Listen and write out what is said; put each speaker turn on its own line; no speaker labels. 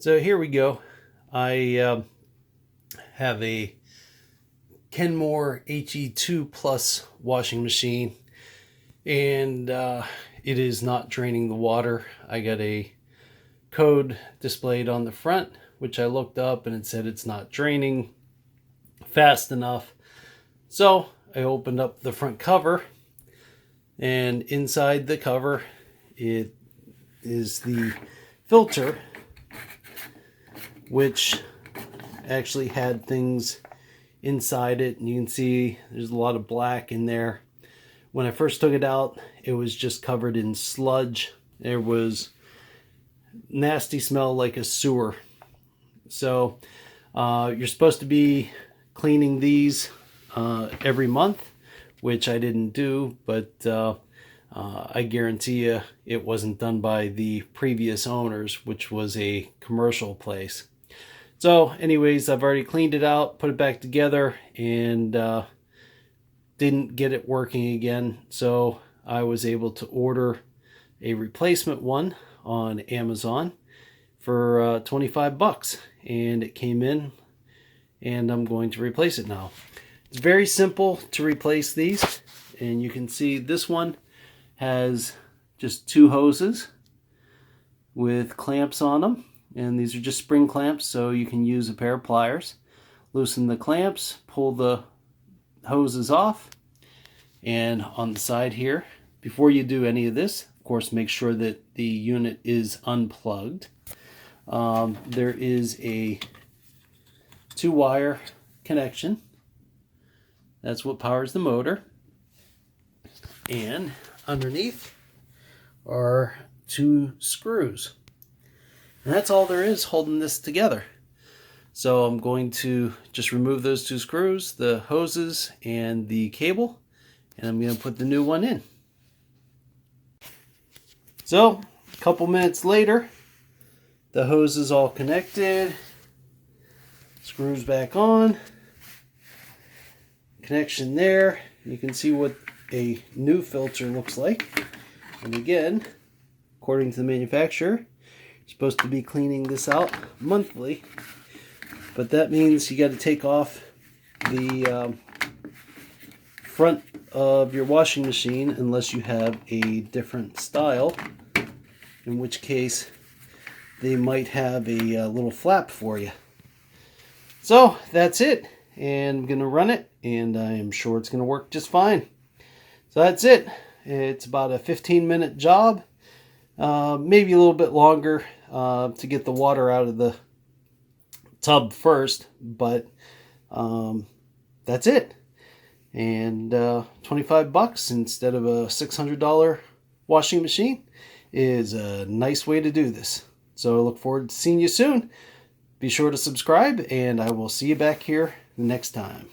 So here we go. I have a Kenmore HE2 Plus washing machine, and it is not draining the water. I got a code displayed on the front, which I looked up, and it said it's not draining fast enough. So I opened up the front cover, and inside the cover it is the filter, which actually had things inside it, and you can see there's a lot of black in there. When I first took it out, it was just covered in sludge. There was nasty smell like a sewer. So you're supposed to be cleaning these every month, which I didn't do, but I guarantee you it wasn't done by the previous owners, which was a commercial place. So anyways, I've already cleaned it out, put it back together, and didn't get it working again. So I was able to order a replacement one on Amazon for 25 bucks, and it came in, and I'm going to replace it now. It's very simple to replace these, and you can see this one has just two hoses with clamps on them. And these are just spring clamps, so you can use a pair of pliers. Loosen the clamps, pull the hoses off, and on the side here, before you do any of this, of course, make sure that the unit is unplugged. There is a 2-wire connection. That's what powers the motor. And underneath are 2 screws. And that's all there is holding this together. So I'm going to just remove those 2 screws, the hoses, and the cable, and I'm going to put the new one in. So a couple minutes later, the hose is all connected, screws back on, connection there. You can see what a new filter looks like. And again, according to the manufacturer, supposed to be cleaning this out monthly, but that means you got to take off the front of your washing machine unless you have a different style, in which case they might have a little flap for you. So that's it, and I'm gonna run it, and I am sure it's gonna work just fine. So that's it. It's about a 15-minute job, maybe a little bit longer to get the water out of the tub first, but that's it. And 25 bucks instead of a $600 washing machine is a nice way to do this. So I look forward to seeing you soon. Be sure to subscribe, and I will see you back here next time.